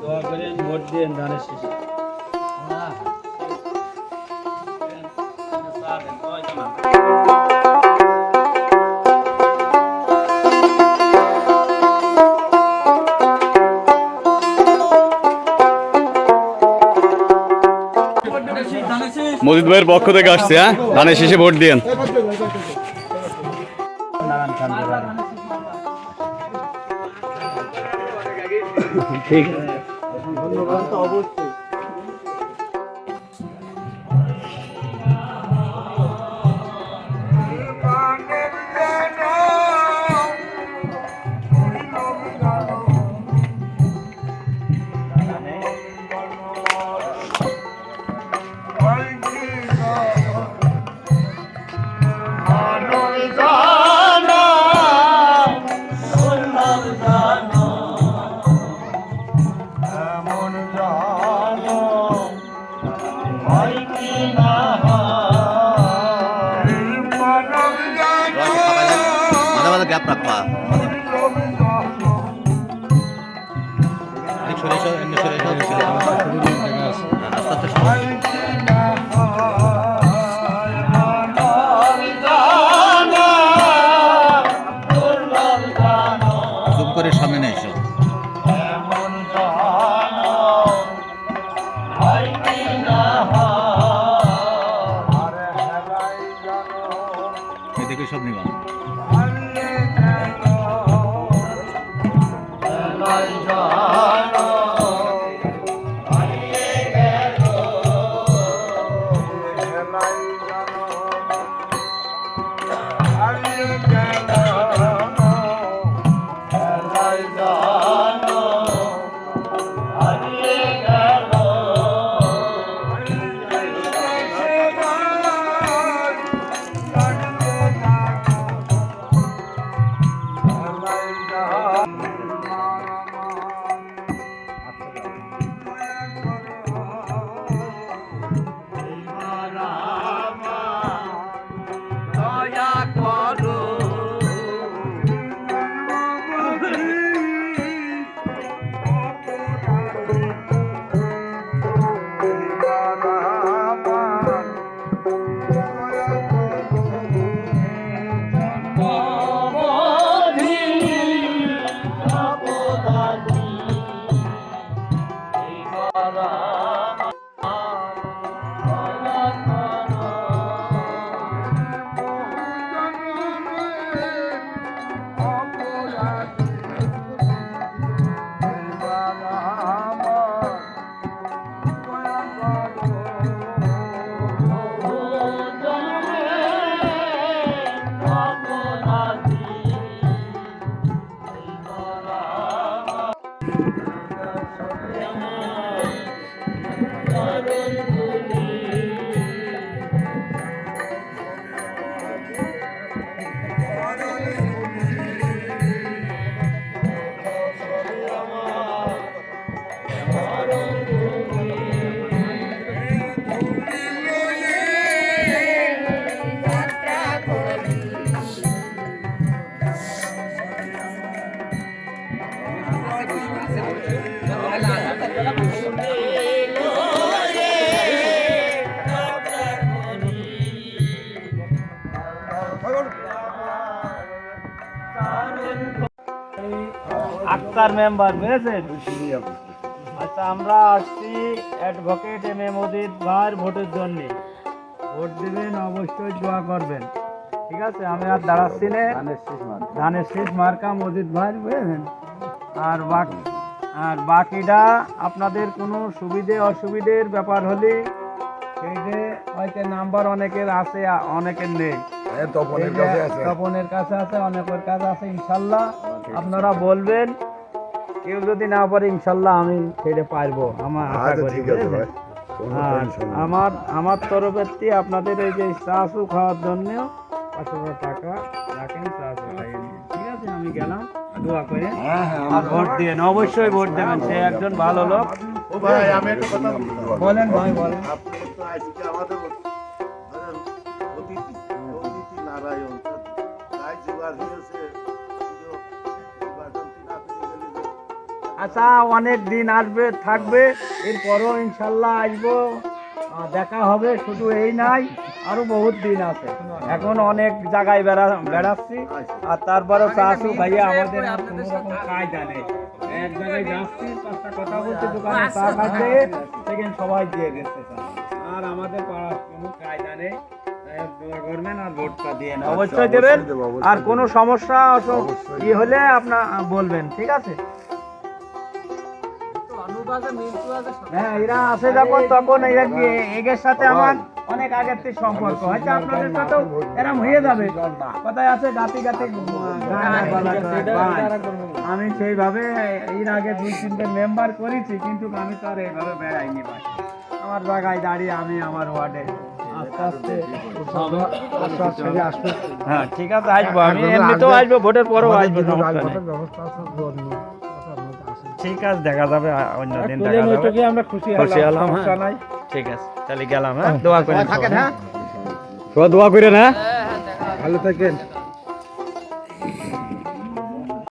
দোয়া করেন, ভোট দিন ধানের শীষে। মজিদ ভাইয়ের পক্ষ থেকে আসছে, হ্যাঁ, ধানের শীষে ভোট দিন। ঠিক আছে, ধন্যবাদ। তো অবশ্যই গ্যাপ রাখবা জুম করে সামনে এসো। এদিকে সব নিবা। আক্তার মেম্বার বুঝেছেন? আচ্ছা, আমরা আসছি অ্যাডভোকেট এম এ মজিদ ভাইয়ের ভোটের জন্য। ভোট দিবেন, অবশ্যই দোয়া করবেন, ঠিক আছে? আমি আর দাঁড়াচ্ছি না, ধানের শীষ মার্কা মজিদ ভাই, বুঝেছেন? আর বাকিটা আপনাদের কোনো সুবিধে অসুবিধের ব্যাপার হলে সেই যে হয়তো নাম্বার অনেকের আছে, অনেকের নেই। তপনের কাছে আছে, অনেকের কাছে আছে। ইনশাল্লাহ আপনারা বলবেন, কেউ যদি না পারে ইনশাল্লাহ আমি সেটা পারবো, আমার আশা করি। আমার তরফের থেকে আপনাদের এই যে চাচু খাওয়ার জন্য 500 টাকা রাখেন, চাচু খাইয়ে নিন, ঠিক আছে? আমি গেলাম, দোয়া করে আর ভোট দিয়ে অবশ্যই ভোট দেবেন। সে একজন ভালো লোক। ভাই আমি একটা কথা বলেন ভাই, বলেন। আপনি তো আজকে আমাদের অতিথি নারায়ণ তাই জোগাড় হয়েছে। আচ্ছা অনেক দিন আসবে থাকবে, এরপরও ইনশাল্লাহ আসবো, দেখা হবে। শুধু এই নাই, আরো বহুত দিন আছে, এখন অনেক জায়গায় বেড়াচ্ছি। আর তারপরে চাষু ভাইয়া আমাদের আর কোনো রকম কায়দা নেই, এক জায়গায় যাচ্ছি, 5টা কথা বলছি, দোকানে চা খাইতে, সেখানে সবাই দিয়ে গেছে চা। আর আমাদের পাড়ার কোনো কায়দা নেই, দোয়া করবেন আর ভোটটা দিয়ে নেন, অবশ্যই দেবেন। আর কোনো সমস্যা কি হলে আপনার বলবেন, ঠিক আছে? হ্যাঁ, এরা আসে যখন তখন এদের সাথে আমার অনেক আগের থেকে সম্পর্ক, হয়তো আপনাদের সাথেও এরম হয়ে যাবে। কথায় আছে গাতি গাতি আমি সেইভাবে এর আগে 2-3টে মেম্বার করেছি, কিন্তু আমি তো আর এইভাবে বেড়াইনি ভাই। আমার জায়গায় দাঁড়িয়ে আমি আমার ওয়ার্ডে আস্তে আস্তে আসবো। হ্যাঁ ঠিক আছে, আসবো, আমি এমনিতেও আসবো, ভোটের পরেও আসবো, ঠিক আছে, দেখা যাবে অন্যদিন, দেখা যাবে। আমরা খুশি হলাম, হ্যাঁ ঠিক আছে, তাহলে গেলাম, হ্যাঁ দোয়া করে থাকেন, হ্যাঁ দোয়া করে না, ভালো থাকেন।